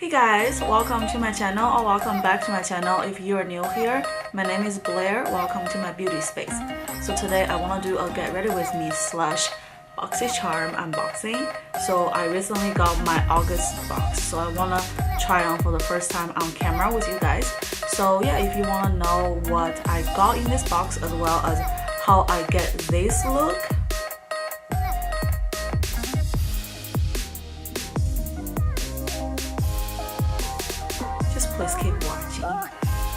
Hey guys, welcome to my channel or welcome back to my channel. If you are new here, my name is Blair. Welcome to my beauty space. So today I want to do a get ready with me slash BoxyCharm unboxing. So I recently got my August box, so I want to try on for the first time on camera with you guys. So yeah, if you want to know what I got in this box as well as how I get this look, please keep watching.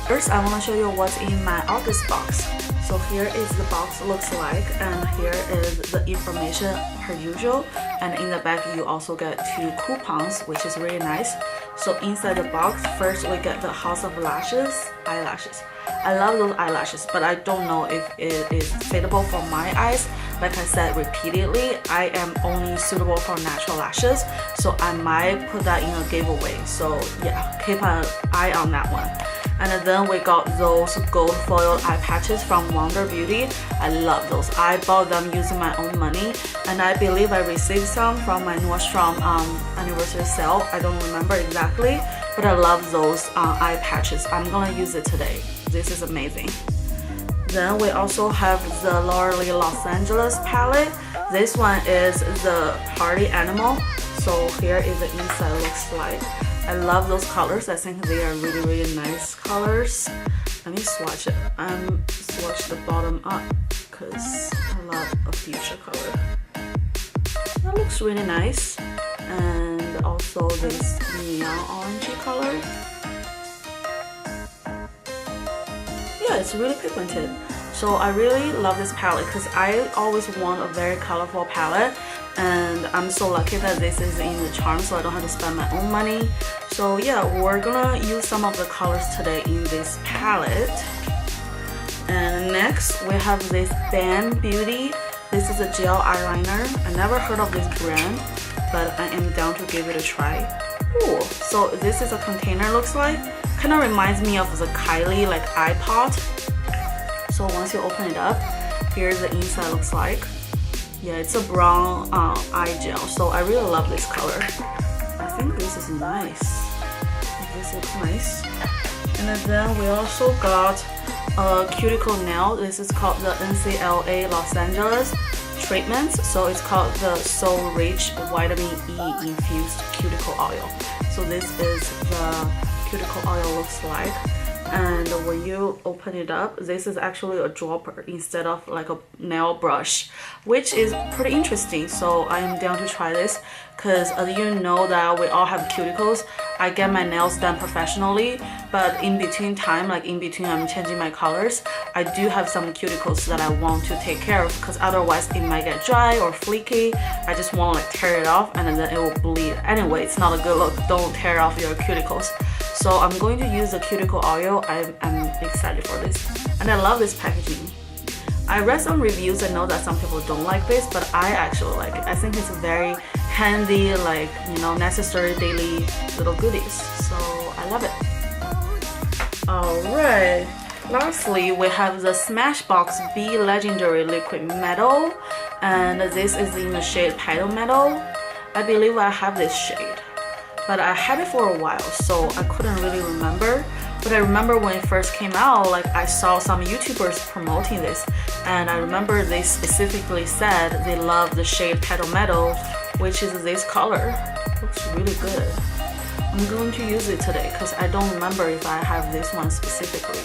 First, I want to show you what's in my August box. So here is the box looks like, and here is the information per usual. And in the back, you also get 2 coupons, which is really nice. So inside the box, first we get the House of eyelashes. I love those eyelashes, but I don't know if it is suitable for my eyes. Like I said repeatedly, I am only suitable for natural lashes, so I might put that in a giveaway. So yeah, keep an eye on that one. And then we got those gold foil eye patches from Wonder Beauty. I love those. I bought them using my own money, and I believe I received some from my Nordstrom anniversary sale. I don't remember exactly, but I love those eye patches. I'm gonna use it today. This is amazing. Then we also have the L'Oreal Los Angeles palette. This one is the Party Animal. So here is the inside looks like. I love those colors. I think they are really nice colors. Let me swatch it. Swatch the bottom up because I love a fuchsia color. That looks really nice. And also this neon orangey color. Yeah, it's really pigmented. So I really love this palette because I always want a very colorful palette, and I'm so lucky that this is in the charm, so I don't have to spend my own money. So yeah, we're gonna use some of the colors today in this palette. And next we have this Dan Beauty. This is a gel eyeliner. I never heard of this brand, but I am down to give it a try. Ooh, so this is a container looks like. Kind of reminds me of the Kylie like eye pot. So once you open it up, here's the inside looks like. Yeah, it's a brown eye gel. So I really love this color. I think this is nice. This looks nice. And then we also got a cuticle nail. This is called the NCLA Los Angeles treatments. So it's called the So Rich Vitamin E Infused Cuticle Oil. So this is the cuticle oil looks like. And when you open it up, this is actually a dropper instead of like a nail brush, which is pretty interesting. So I am down to try this because as you know that we all have cuticles. I get my nails done professionally, but in between time, like in between I'm changing my colors, I do have some cuticles that I want to take care of because otherwise it might get dry or flaky. I just want to like tear it off and then it will bleed. Anyway, it's not a good look. Don't tear off your cuticles. So I'm going to use the cuticle oil. I'm excited for this, and I love this packaging. I read some reviews and know that some people don't like this, but I actually like it. I think it's very handy, like, you know, necessary daily little goodies. So I love it. Alright, lastly we have the Smashbox B Legendary Liquid Metal, and this is in the shade Petal Metal. I believe I have this shade, but I had it for a while, so I couldn't really remember. But I remember when it first came out, like I saw some YouTubers promoting this, and I remember they specifically said they love the shade Petal Metal, which is this color. Looks really good. I'm going to use it today because I don't remember if I have this one specifically.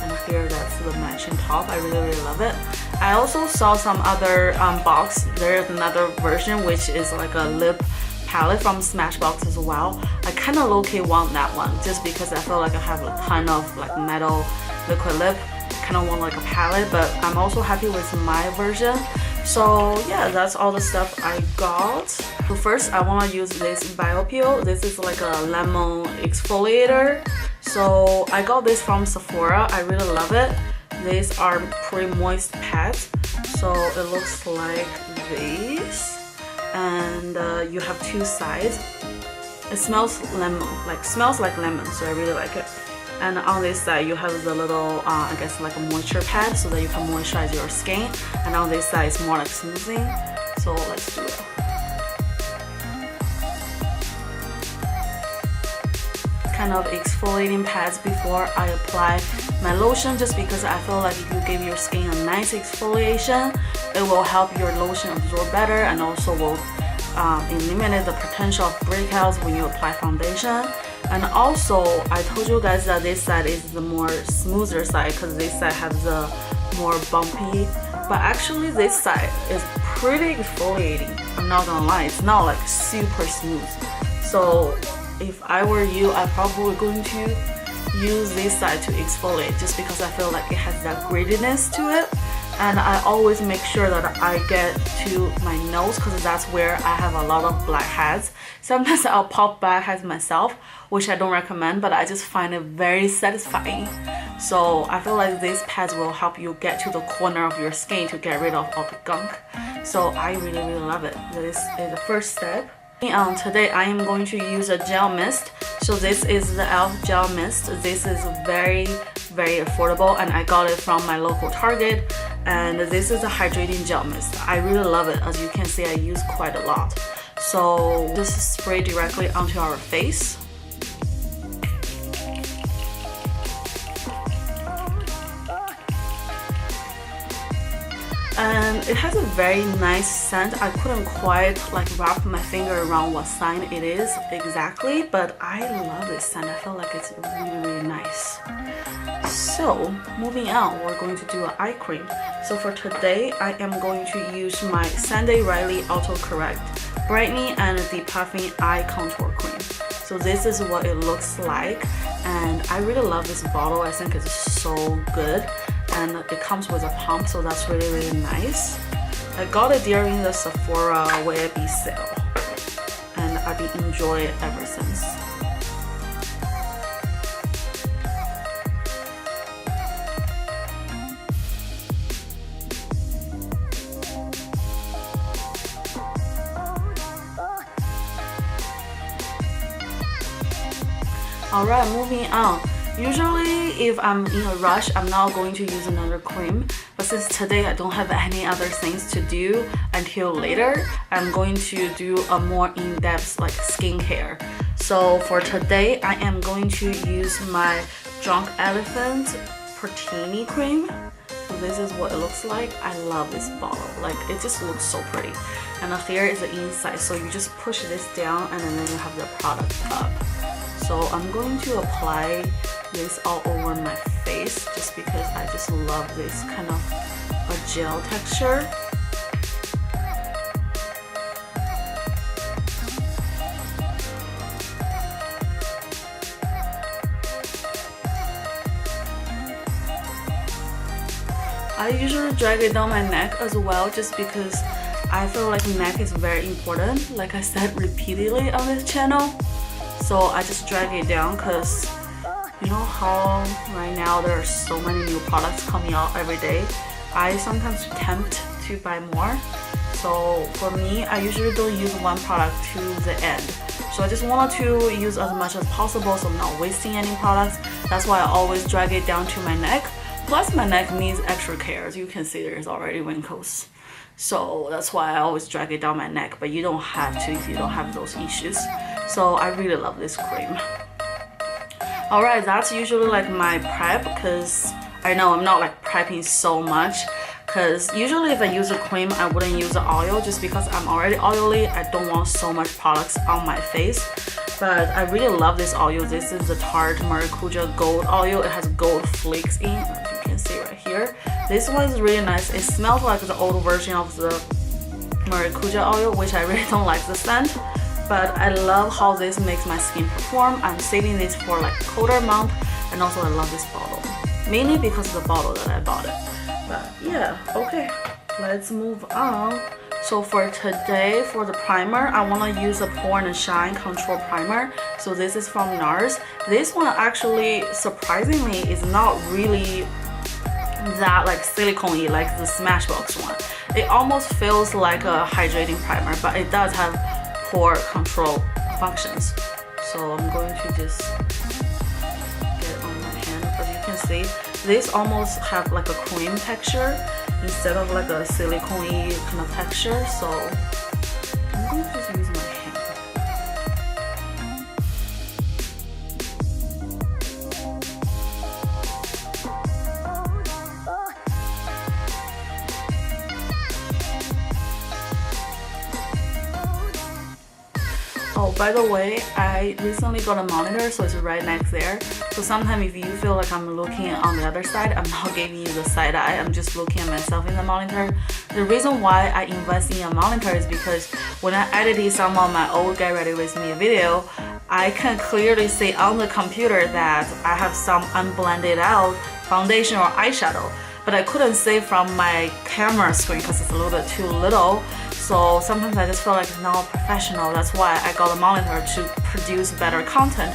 And here, that's the matching top. I really love it. I also saw some other box. There's another version which is like a lip palette from Smashbox as well. I kind of low-key want that one just because I feel like I have a ton of like metal liquid lip. Kind of want like a palette, but I'm also happy with my version. So yeah, that's all the stuff I got. So first I want to use this BioPeel. This is like a lemon exfoliator. So I got this from Sephora. I really love it. These are pre-moist pads. So it looks like this. And you have 2 sides. It smells like lemon, so I really like it. And on this side you have the little I guess like a moisture pad so that you can moisturize your skin, and on this side it's more like smoothing. So let's do it. kind of exfoliating pads before I apply my lotion, just because I feel like if you give your skin a nice exfoliation, it will help your lotion absorb better and also will eliminate the potential of breakouts when you apply foundation. And also, I told you guys that this side is the more smoother side because this side has the more bumpy, but actually this side is pretty exfoliating. I'm not gonna lie, it's not like super smooth. So if I were you, I'm probably going to use this side to exfoliate, just because I feel like it has that grittiness to it. And I always make sure that I get to my nose because that's where I have a lot of blackheads. Sometimes I'll pop blackheads myself, which I don't recommend, but I just find it very satisfying. So I feel like these pads will help you get to the corner of your skin to get rid of all the gunk. So I really love it. This is the first step. Today I am going to use a gel mist. So this is the e.l.f. gel mist. This is very affordable and I got it from my local Target, and this is a hydrating gel mist. I really love it. As you can see, I use quite a lot. So just spray directly onto our face. And it has a very nice scent. I couldn't quite like wrap my finger around what sign it is exactly, but I love this scent. I feel like it's really nice. So moving on, we're going to do an eye cream. So for today, I am going to use my Sunday Riley Auto Correct Brightening and Depuffing Eye Contour Cream. So this is what it looks like, and I really love this bottle. I think it's so good, and it comes with a pump, so that's really nice. I got it during the Sephora WebB sale, and I've been enjoying it ever since. Alright, moving on. Usually if I'm in a rush, I'm not going to use another cream, but since today I don't have any other things to do until later, I'm going to do a more in-depth like skincare. So for today, I am going to use my Drunk Elephant Pertini cream. So this is what it looks like. I love this bottle, like it just looks so pretty. And here is the inside, so you just push this down and then you have the product up. So I'm going to apply this all over my face just because I just love this kind of a gel texture. I usually drag it down my neck as well, just because I feel like neck is very important, like I said repeatedly on this channel. So I just drag it down because you know how right now there are so many new products coming out every day. I sometimes tempt to buy more. So for me, I usually don't use one product to the end. So I just wanted to use as much as possible so I'm not wasting any products. That's why I always drag it down to my neck. Plus my neck needs extra care. As you can see, there's already wrinkles. So that's why I always drag it down my neck, but you don't have to if you don't have those issues. So I really love this cream. Alright, that's usually like my prep, because I know I'm not like prepping so much, because usually if I use a cream I wouldn't use the oil just because I'm already oily. I don't want so much products on my face. But I really love this oil. This is the Tarte Maracuja Gold oil. It has gold flakes in, as you can see right here. This one is really nice. It smells like the old version of the Maracuja oil, which I really don't like the scent. But I love how this makes my skin perform. I'm saving this for like a quarter month, and also I love this bottle. Mainly because of the bottle that I bought it. But yeah, okay, let's move on. So for today, for the primer, I want to use a Pour and Shine Control Primer. So this is from NARS. This one actually, surprisingly, is not really that like silicone-y like the Smashbox one. It almost feels like a hydrating primer, but it does have pore control functions. So I'm going to just get on my hand. As you can see, this almost have like a cream texture instead of like a silicone-y kind of texture. So I'm going to just use my hand. by the way, I recently got a monitor, so it's right next there. So sometimes if you feel like I'm looking on the other side, I'm not giving you the side eye, I'm just looking at myself in the monitor. The reason why I invest in a monitor is because when I edited some of my old Get Ready With Me video, I can clearly see on the computer that I have some unblended out foundation or eyeshadow, but I couldn't see from my camera screen because it's a little bit too little. So sometimes I just feel like it's not professional. That's why I got a monitor to produce better content.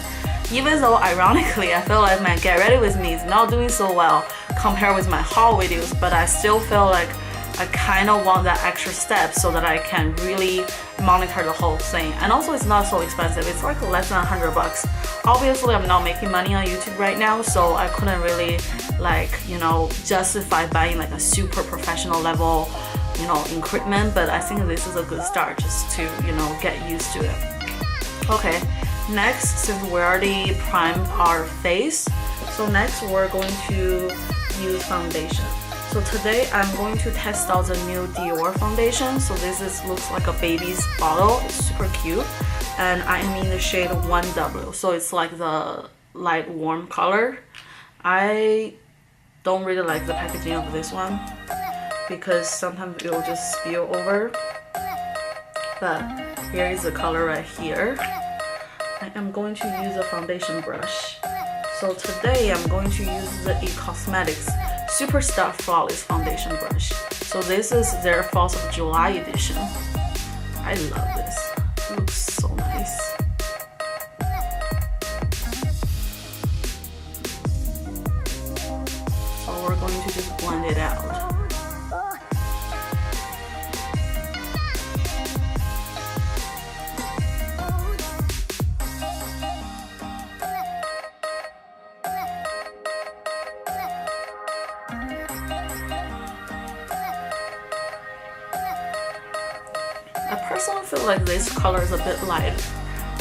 Even though ironically I feel like my Get Ready With Me is not doing so well compared with my haul videos, but I still feel like I kind of want that extra step so that I can really monitor the whole thing. And also it's not so expensive, it's like less than 100 bucks. Obviously I'm not making money on YouTube right now, so I couldn't really like, you know, justify buying like a super professional level, you know, equipment, but I think this is a good start just to, you know, get used to it. Okay, next, since we already primed our face, so next we're going to use foundation. So today I'm going to test out the new Dior foundation. So this looks like a baby's bottle. It's super cute. And I am in the shade 1W. So it's like the light warm color. I don't really like the packaging of this one because sometimes it will just spill over. But here is the color right here. I am going to use a foundation brush. So today I'm going to use the Kokie Cosmetics Superstar Flawless Foundation Brush. So this is their 4th of July edition. I love this. It looks so nice. So we're going to just blend it out. I personally feel like this color is a bit light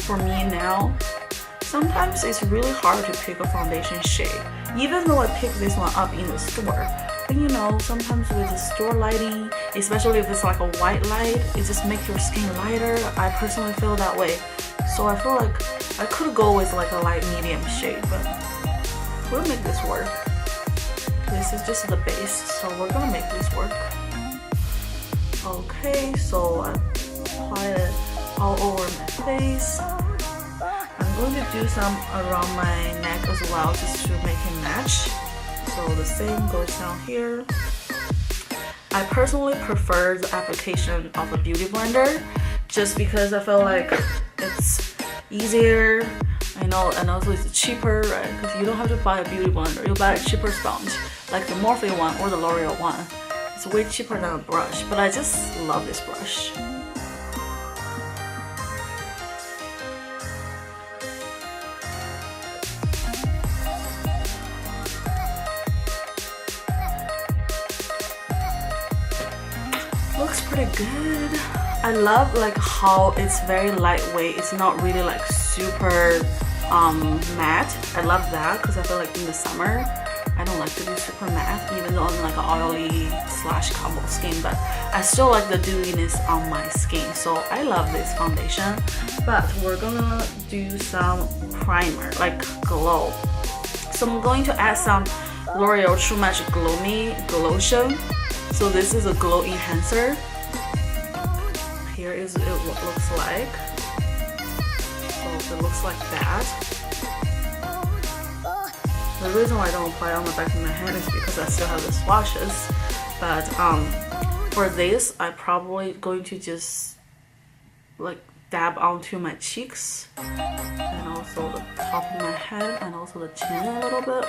for me now. Sometimes it's really hard to pick a foundation shade, even though I picked this one up in the store. But you know, sometimes with the store lighting, especially if it's like a white light, it just makes your skin lighter. I personally feel that way. So I feel like I could go with like a light medium shade, but we'll make this work. This is just the base, so we're gonna make this work. Okay, so I apply it all over my face. I'm going to do some around my neck as well, just to make it match. So the same goes down here. I personally prefer the application of a beauty blender, just because I feel like it's easier, I know, and also it's cheaper, right? Because you don't have to buy a beauty blender, you buy a cheaper sponge, like the Morphe one or the L'Oreal one. It's way cheaper than a brush, but I just love this brush. Looks pretty good. I love like how it's very lightweight. It's not really like super matte. I love that because I feel like in the summer I don't like to be super matte, even though I'm like an oily / combo skin, but I still like the dewiness on my skin. So I love this foundation, but we're gonna do some primer, like glow. So I'm going to add some L'Oreal True Match Glow Me Glotion. So this is a glow enhancer. Here is what it looks like. So it looks like that. The reason why I don't apply it on the back of my hand is because I still have the swatches. But for this, I'm probably going to just like dab onto my cheeks and also the top of my head and also the chin a little bit.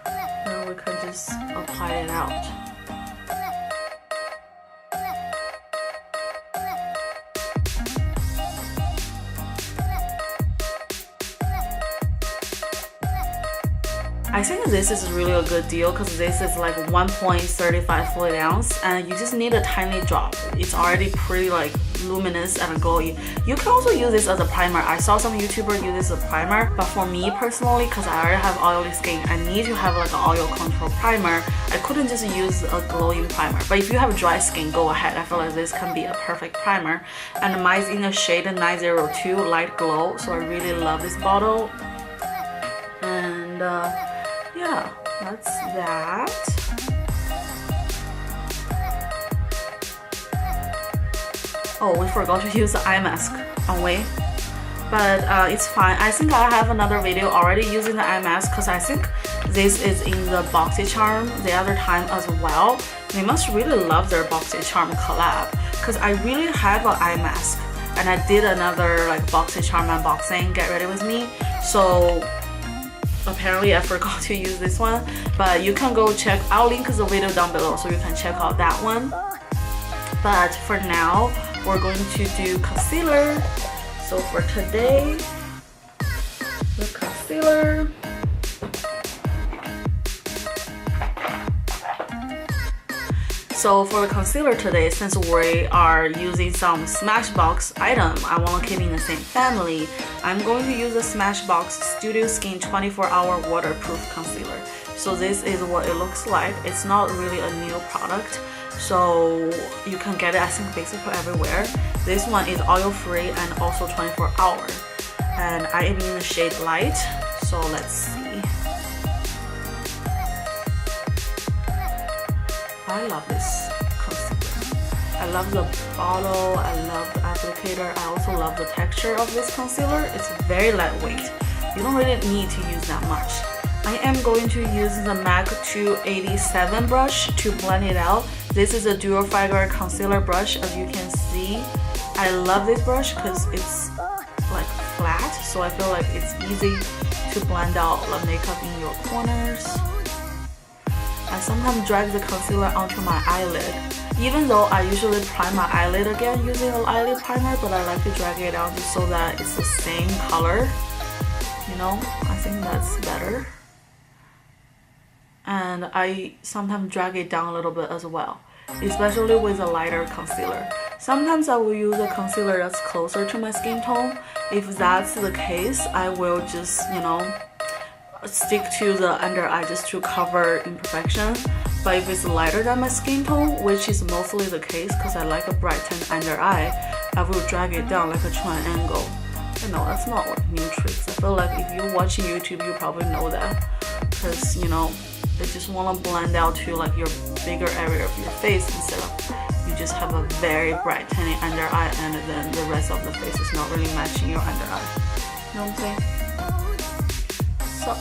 And we can just apply it out. I think this is really a good deal because this is like 1.35 fluid ounce and you just need a tiny drop. It's already pretty like luminous and glowy. You can also use this as a primer. I saw some YouTubers use this as a primer, but for me personally, because I already have oily skin, I need to have like an oil control primer. I couldn't just use a glowing primer. But if you have dry skin, go ahead. I feel like this can be a perfect primer. And mine's in the shade 902 Light Glow, so I really love this bottle. And yeah, that's that. Oh, we forgot to use the eye mask on way, but it's fine. I think I have another video already using the eye mask because I think this is in the BoxyCharm the other time as well. They must really love their BoxyCharm collab because I really have an eye mask and I did another like BoxyCharm unboxing, get ready with me. So apparently I forgot to use this one, but you can go check. I'll link the video down below so you can check out that one. But for now, we're going to do concealer. So for today, the concealer. So for the concealer today, since we are using some Smashbox item, I want to keep in the same family. I'm going to use the Smashbox Studio Skin 24-hour waterproof concealer. So this is what it looks like. It's not really a new product, so you can get it I think basically everywhere. This one is oil free and also 24 hour, and I am in the shade light. So let's see. I love this concealer. I love the bottle, I love the applicator, I also love the texture of this concealer. It's very lightweight. You don't really need to use that much. I am going to use the MAC 287 brush to blend it out. This is a dual fiber concealer brush. As you can see, I love this brush because it's like flat, so I feel like it's easy to blend out the makeup in your corners. I sometimes drag the concealer onto my eyelid, even though I usually prime my eyelid again using an eyelid primer, but I like to drag it out just so that it's the same color. You know, I think that's better. And I sometimes drag it down a little bit as well, especially with a lighter concealer. Sometimes I will use a concealer that's closer to my skin tone. If that's the case, I will just, you know, stick to the under eye just to cover imperfection. But if it's lighter than my skin tone, which is mostly the case because I like a brightened under eye, I will drag it down like a triangle. You know, that's not like new tricks. I feel like if you're watching YouTube, you probably know that, because you know, they just want to blend out to like your bigger area of your face instead of you just have a very bright tiny under eye and then the rest of the face is not really matching your under eye. You know what I'm saying? So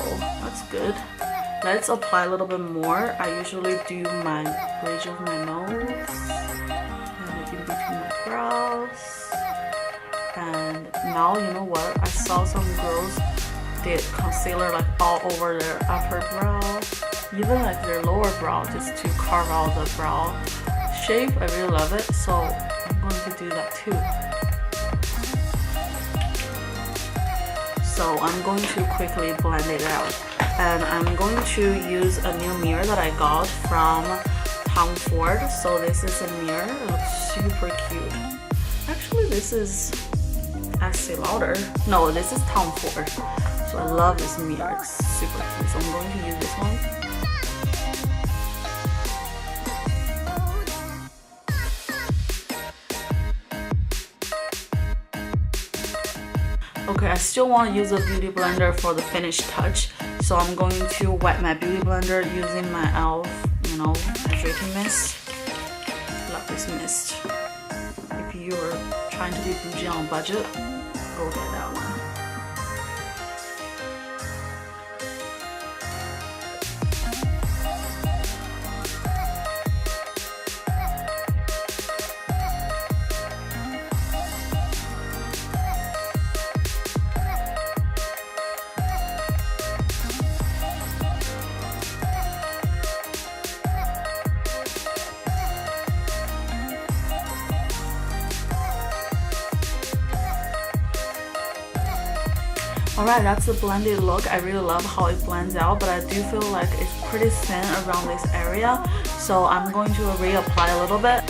that's good. Let's apply a little bit more. I usually do my bridge of my nose and in between my brows. And now, you know what? I saw some girls did concealer like all over their upper brow, even like their lower brow, just to carve out the brow shape. I really love it, so I'm going to do that too. So I'm going to quickly blend it out, and I'm going to use a new mirror that I got from Tom Ford. So this is a mirror. It looks super cute. Actually, this is Estee Lauder. No, this is Tom Ford. So I love this mirror. It's super cute. So I'm going to use this one. Okay, I still want to use a beauty blender for the finished touch, so I'm going to wet my beauty blender using my e.l.f., you know, hydrating mist. Love this mist. If you're trying to be bougie on a budget, go get that one. Alright, that's the blended look. I really love how it blends out, but I do feel like it's pretty thin around this area, so I'm going to reapply a little bit.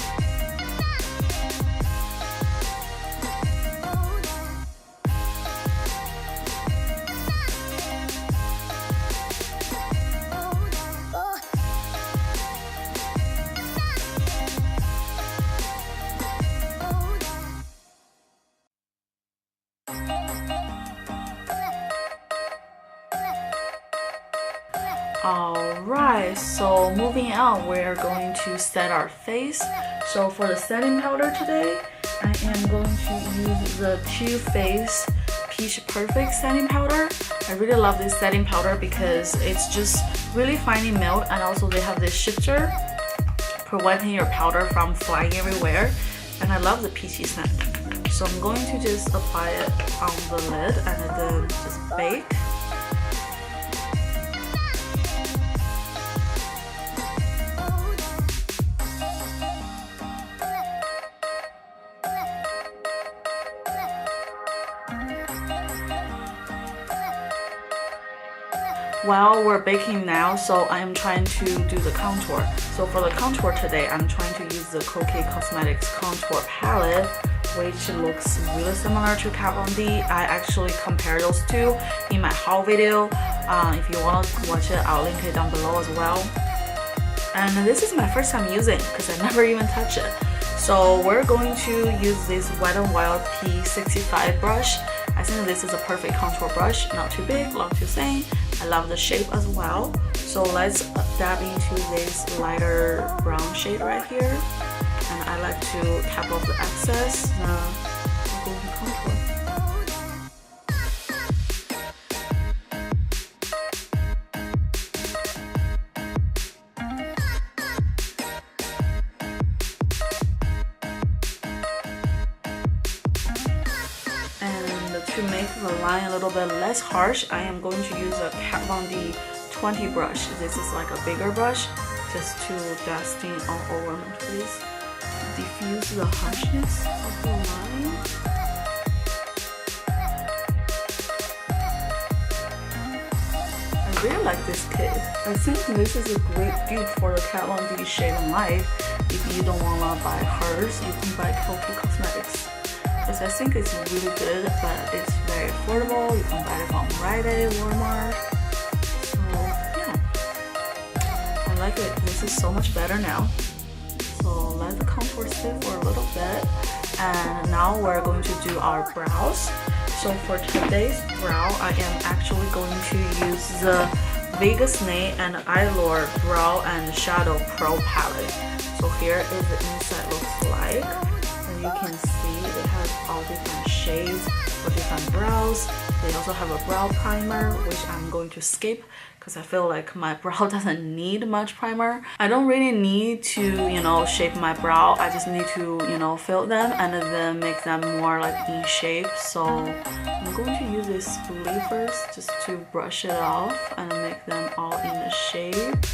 Alright, so moving on, we're going to set our face. So for the setting powder today, I am going to use the Too Faced Peach Perfect setting powder. I really love this setting powder because it's just really finely milled, and also they have this shifter preventing your powder from flying everywhere, and I love the peachy scent. So I'm going to just apply it on the lid and then just bake. While we're baking now, so I'm trying to do the contour. So for the contour today, I'm trying to use the Kokie Cosmetics Contour Palette, which looks really similar to Kat Von D. I actually compare those two in my haul video. If you want to watch it, I'll link it down below as well. And this is my first time using because I never even touched it. So we're going to use this Wet n Wild P65 brush. I think this is a perfect contour brush, not too big, not too thin. I love the shape as well. So let's dab into this lighter brown shade right here. And I like to cap off the excess. Now I'm going to contour. To make the line a little bit less harsh, I am going to use a Kat Von D 20 brush. This is like a bigger brush, just to dusting all over my face, diffuse the harshness of the line. I really like this kit. I think this is a great dupe for the Kat Von D Shade of Light. If you don't want to buy hers, you can buy Kokie Cosmetics. I think it's really good, but it's very affordable. You can buy it from Rite Aid, Walmart. So yeah, I like it. This is so much better now. So let the contour sit for a little bit, and now we're going to do our brows. So for today's brow, I am actually going to use the Vegas Nail and Eyelure Brow and Shadow Pro Palette. So here is the inside looks like, and you can see they have all different shades for different brows. They also have a brow primer, which I'm going to skip because I feel like my brow doesn't need much primer. I don't really need to, you know, shape my brow. I just need to, you know, fill them and then make them more like in shape. So I'm going to use this spoolie first just to brush it off and make them all in the shape.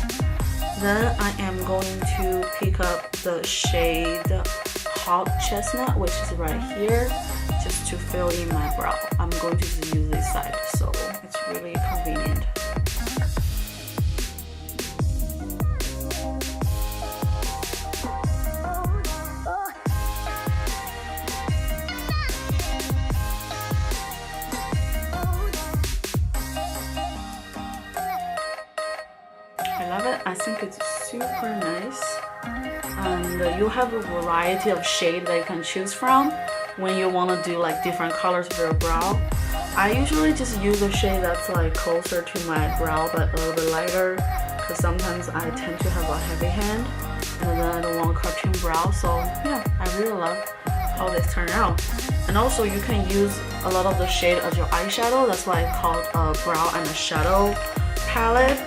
Then I am going to pick up the shade Hot Chestnut, which is right here, just to fill in my brow. I'm going to just use this side, so it's really convenient. I love it. I think it's super nice. And you have a variety of shade that you can choose from when you want to do like different colors for your brow. I usually just use a shade that's like closer to my brow but a little bit lighter, because sometimes I tend to have a heavy hand and then I don't want a cartoon brow. So yeah, I really love how this turned out. And also you can use a lot of the shade as your eyeshadow. That's why I called a brow and a shadow palette.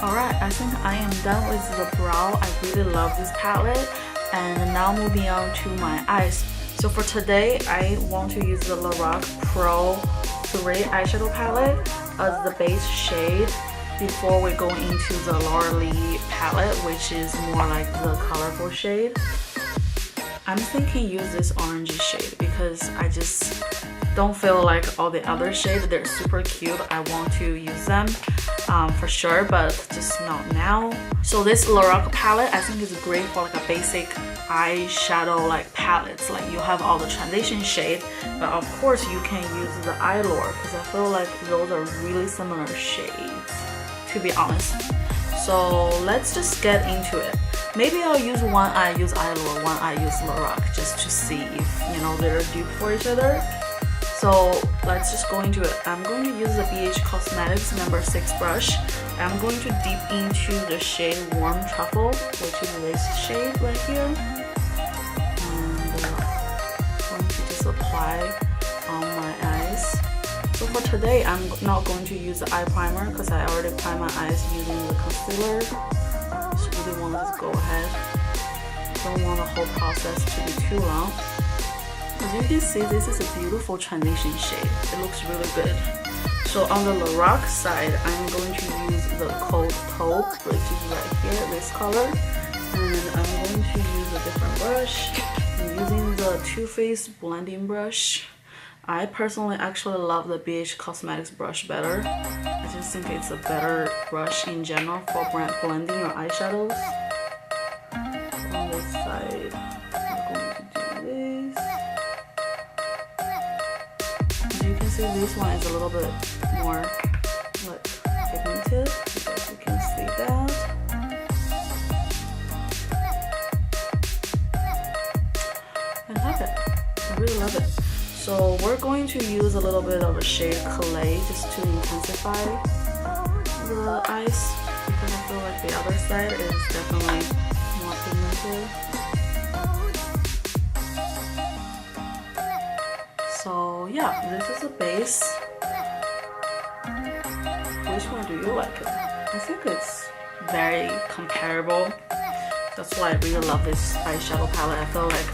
Alright, I think I am done with the brow. I really love this palette. And now moving on to my eyes. So for today, I want to use the Lorac Pro 3 eyeshadow palette as the base shade before we go into the Laura Lee palette, which is more like the colorful shade. I'm thinking use this orangey shade because I just don't feel like all the other shades, they're super cute, I want to use them for sure, but just not now. So this Lorac palette I think is great for like a basic eyeshadow like palettes, like you have all the transition shade, but of course you can use the Eyelure because I feel like those are really similar shades, to be honest. So let's just get into it. Maybe I'll use one eye use Eyelure, one eye use Lorac, just to see if, you know, they're dupe for each other. So let's just go into it. I'm going to use the BH Cosmetics No. 6 brush. I'm going to dip into the shade Warm Truffle, which is this shade right here. And I'm going to just apply on my eyes. So for today, I'm not going to use the eye primer because I already primed my eyes using the concealer. Just really want to just go ahead. Don't want the whole process to be too long. As you can see, this is a beautiful transition shade. It looks really good. So on the Lorac side, I'm going to use the Cold Taupe, which is right here, this color. And I'm going to use a different brush. I'm using the Too Faced blending brush. I personally actually love the BH Cosmetics brush better. I just think it's a better brush in general for blending your eyeshadows. On this side, I'm going to do this. As you can see, this one is a little bit more like pigmented, because you can see that. I love it. I really love it. So we're going to use a little bit of a shade Clay just to intensify the eyes, because I feel like the other side is definitely more pigmented. So yeah, this is a base. Which one do you like? I think it's very comparable. That's why I really love this eyeshadow palette. I feel like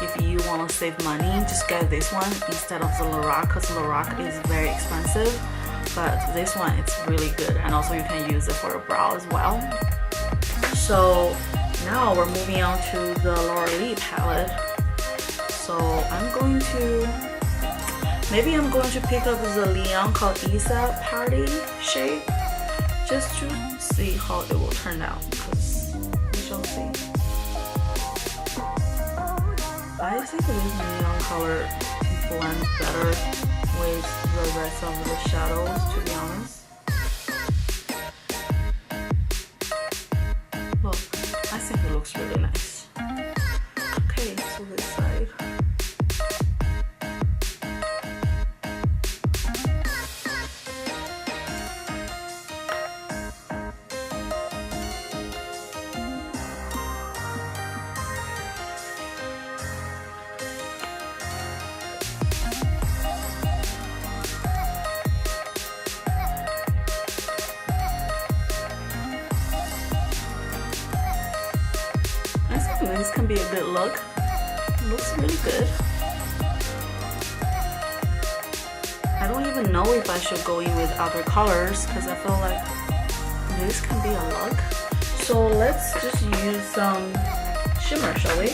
if you want to save money, just get this one instead of the Lorac, because Lorac is very expensive, but this one, it's really good, and also you can use it for a brow as well. So now we're moving on to the Laura Lee palette. So maybe I'm going to pick up the Leon called Isa Party shade, just to see how it will turn out, because we shall see. I think this neon color blends better with the rest of the shadows, to be honest. Look, I think it looks really nice. Okay, so this side. This can be a good look. It looks really good. I don't even know if I should go in with other colors because I feel like this can be a look. So let's just use some shimmer, shall we?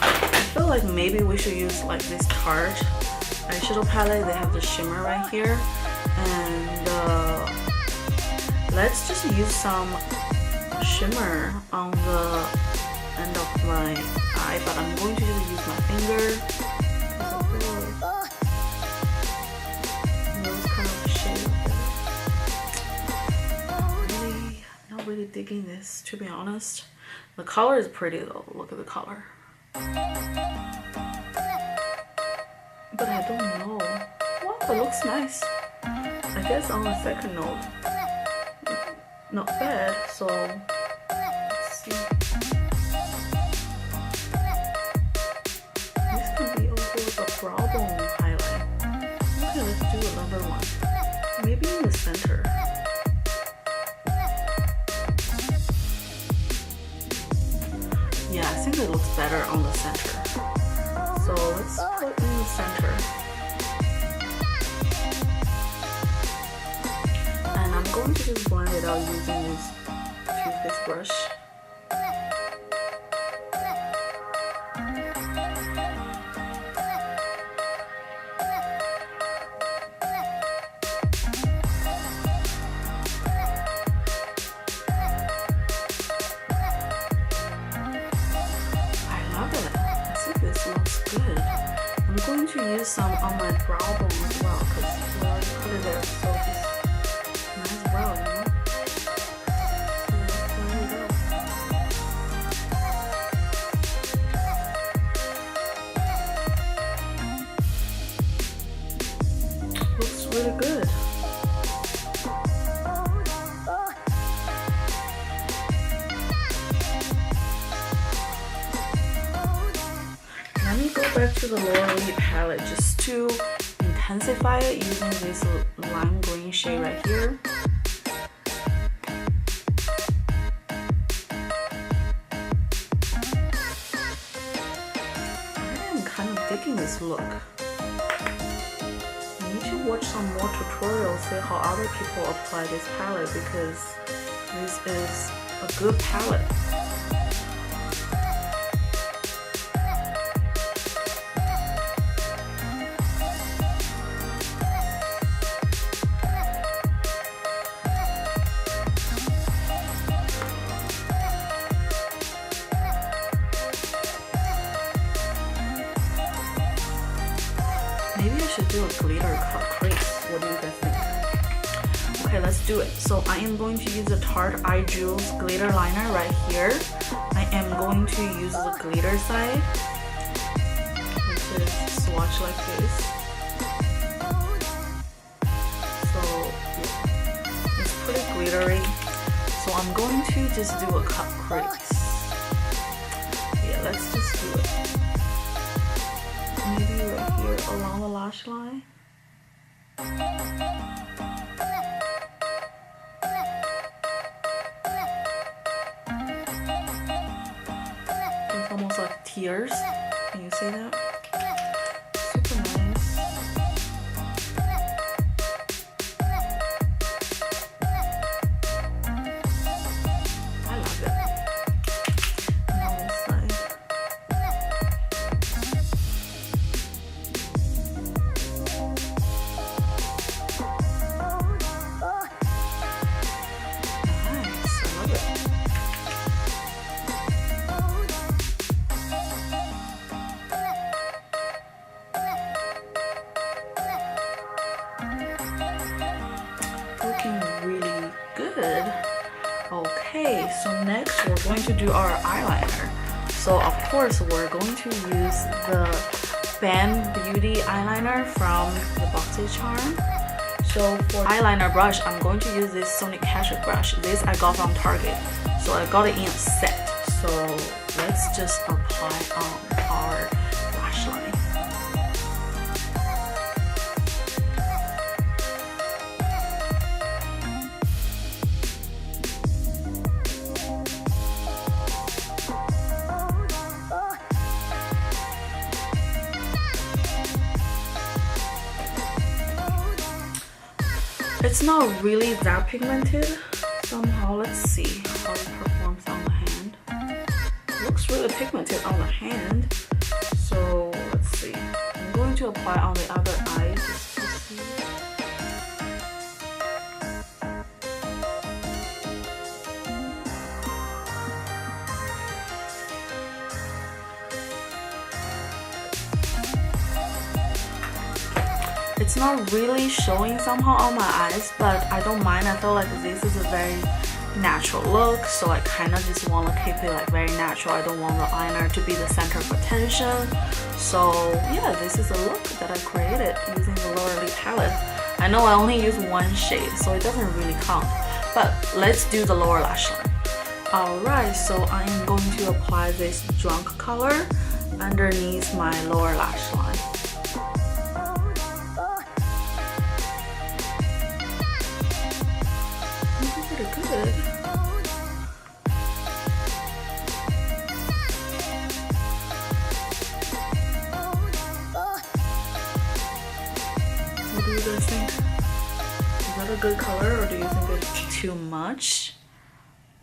I feel like maybe we should use like this Tarte eyeshadow palette. They have the shimmer right here. And let's just use some shimmer on the end of my eye, but I'm going to just use my finger because I feel like those kind of shade. Not really digging this, to be honest. The color is pretty though. Look at the color. But I don't know. Wow, it looks nice. I guess on the second note, not bad. So let's see. This could be also a brow bone highlight. Okay, let's do another one. Maybe in the center. Yeah, I think it looks better on the center. So let's put in the center. And I'm going to just blend it out using this Too Faced brush. to use some on my brow bone as well because we already put it there, so just might as well, you know? So there we go. Looks really good. Let me go back to the lower lid palette just to intensify it using this lime green shade right here. I am kind of digging this look. I need to watch some more tutorials, see how other people apply this palette because this is a good palette. Maybe I should do a glitter crease. What do you guys think? Okay, let's do it. So I am going to use the Tarte Eye Jewels glitter liner right here. I am going to use the glitter side, which is swatch like this. So yeah, it's pretty glittery. So I'm going to just do a cut crease. Yeah, let's just do it. Maybe right here along the lash line. It's almost like tears. Can you see that? Super nice. I love it. And on this side. Looking really good. Okay, so next we're going to do our eyeliner. So of course we're going to use the Band Beauty eyeliner from the BoxyCharm. So for eyeliner brush, I'm going to use this Sonic Hatchet brush. This I got from Target. So I got it in a set. So let's just apply on our lash line. It's not really that pigmented somehow. Let's see how it performs on the hand. It looks really pigmented on the hand. So let's see. I'm going to apply on the other eye just to see. It's not really showing somehow on my eyes, but I don't mind. I feel like this is a very natural look, so I kind of just want to keep it like very natural. I don't want the eyeliner to be the center of attention. So yeah, this is a look that I created using the lower lid palette. I know I only use one shade, so it doesn't really count, but let's do the lower lash line. Alright, so I am going to apply this drunk color underneath my lower lash line. Good. What do you guys think? Is that a good color, or do you think it's too much?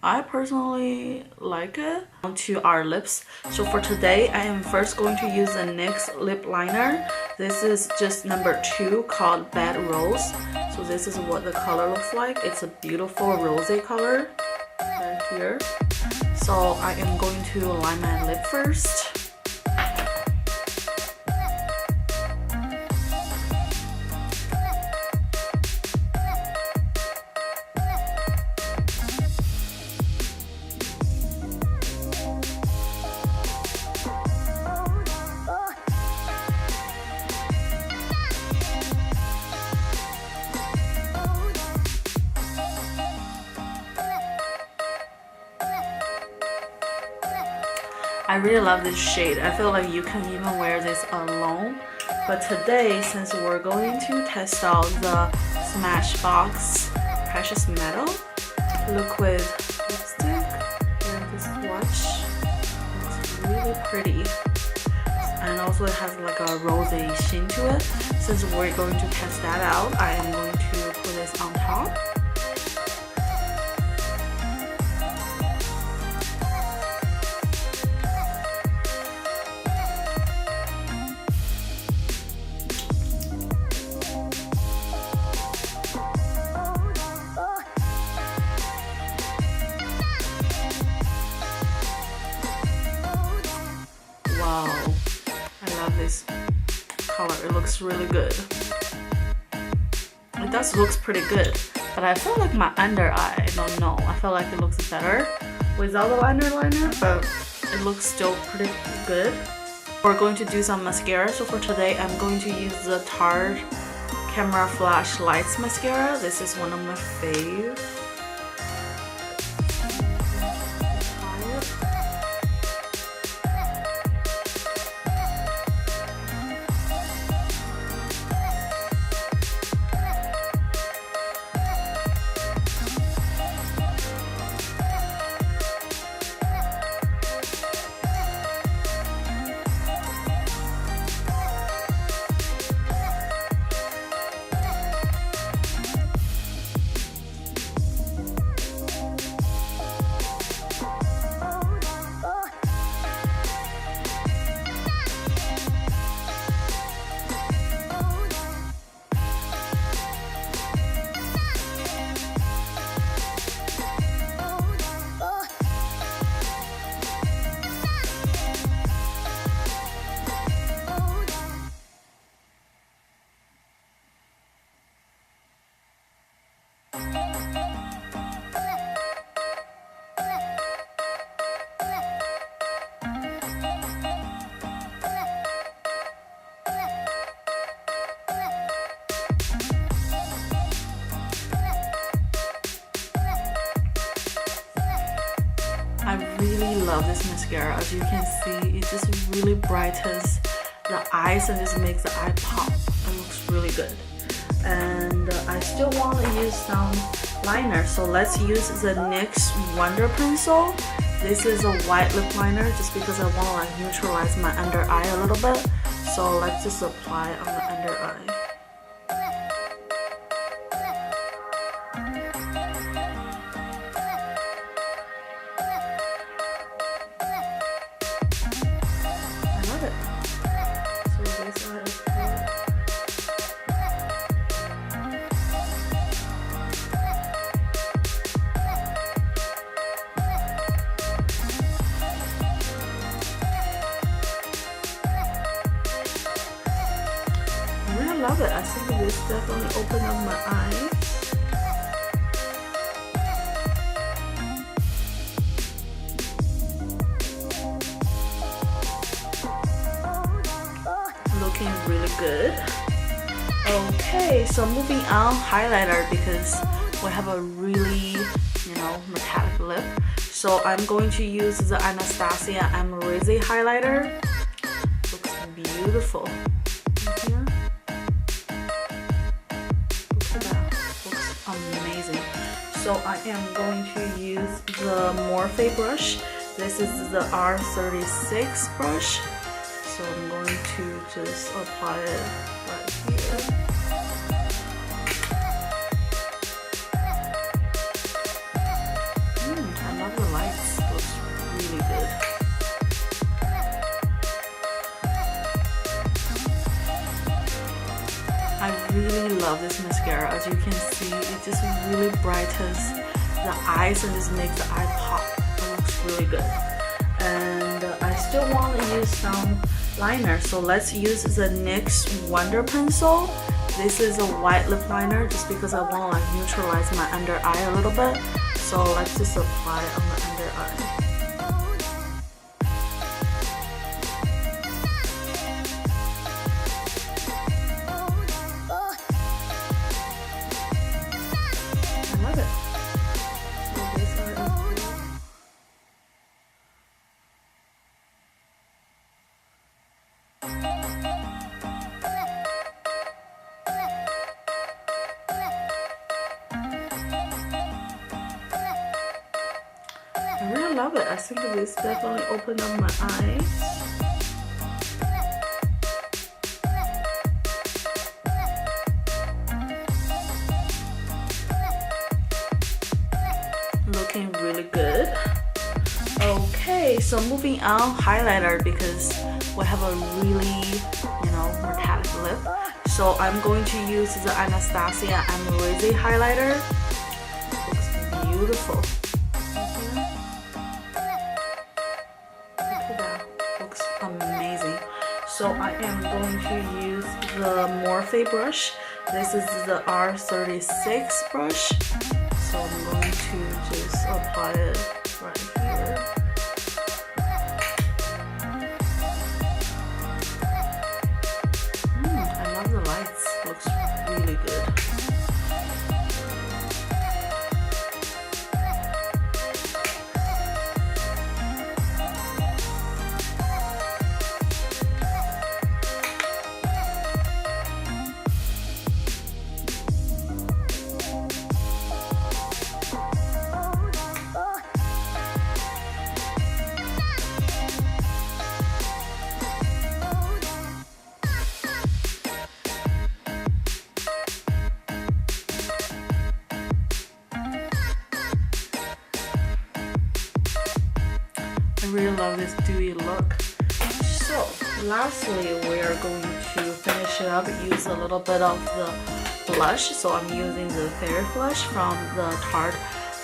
I personally like it. On to our lips. So for today, I am first going to use the NYX lip liner. This is just number 2 called Bad Rose. So this is what the color looks like. It's a beautiful rosy color right here. So I am going to line my lip first. I really love this shade. I feel like you can even wear this alone. But today, since we're going to test out the Smashbox Precious Metal liquid lipstick, and this swatch, it's really pretty. And also it has like a rosy sheen to it. Since we're going to test that out, I am going to put this on top. Wow, I love this color. It looks really good. It does looks pretty good, but I feel like my under eye, I don't know. I feel like it looks better without the underliner, but it looks still pretty good. We're going to do some mascara. So for today, I'm going to use the Tarte Camera Flash Lights mascara. This is one of my faves. I really love this mascara. As you can see, it just really brightens the eyes and just makes the eye pop. It looks really good. And I still want to use some liner, so let's use the NYX Wonder Pencil. This is a white lip liner just because I want to like neutralize my under eye a little bit. So let's just apply it on the under eye. I love it. I think this definitely opened up my eyes. Looking really good. Okay, so moving on, highlighter, because we have a really, metallic lip. So I'm going to use the Anastasia Amrezy Highlighter. Looks beautiful. Here. Amazing. So I am going to use the Morphe brush. This is the R36 brush. So I'm going to just apply it right here. I love the lights. Looks really good. I really love this mascara. As you can see, it just really brightens the eyes and just makes the eye pop. It looks really good. And I still want to use some liner, so let's use the NYX Wonder Pencil. This is a white lip liner just because I want to like neutralize my under eye a little bit. So let's just apply it on the under eye. I really love it. I think this definitely opened up my eyes. Looking really good. Okay, so moving on, highlighter, because we have a really, metallic lip. So I'm going to use the Anastasia Amrezy Highlighter. Looks beautiful. Look at that. Looks amazing. So I am going to use the Morphe brush. This is the R36 brush. So I'm going to just apply it right here. I love the lights. Looks really good. I really love this dewy look. So lastly, we are going to finish it up, use a little bit of the blush. So I'm using the Fairy Blush from the Tarte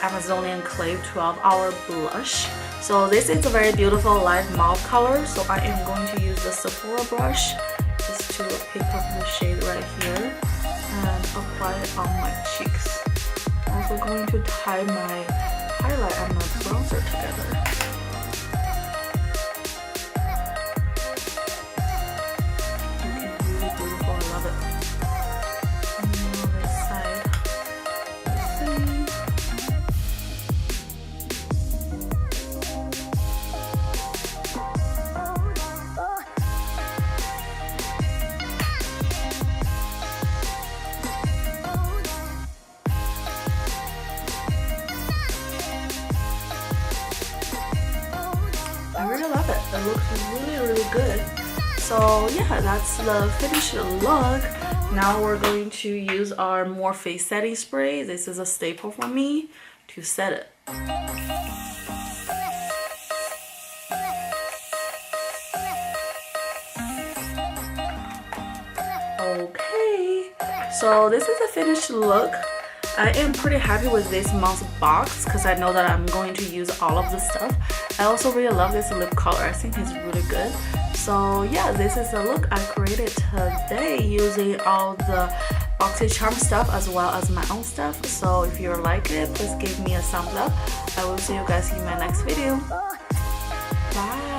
Amazonian Clay 12-Hour Blush. So this is a very beautiful light mauve color. So I am going to use the Sephora brush just to pick up the shade right here and apply it on my cheeks. I'm also going to tie my highlight and my bronzer together. I really love it. It looks really good. So yeah, that's the finished look. Now we're going to use our Morphe setting spray. This is a staple for me to set it. Okay, so this is a finished look. I am pretty happy with this month's box because I know that I'm going to use all of the stuff. I also really love this lip color. I think it's really good. So yeah, this is the look I created today using all the BoxyCharm stuff as well as my own stuff. So if you like it, please give me a thumbs up. I will see you guys in my next video. Bye.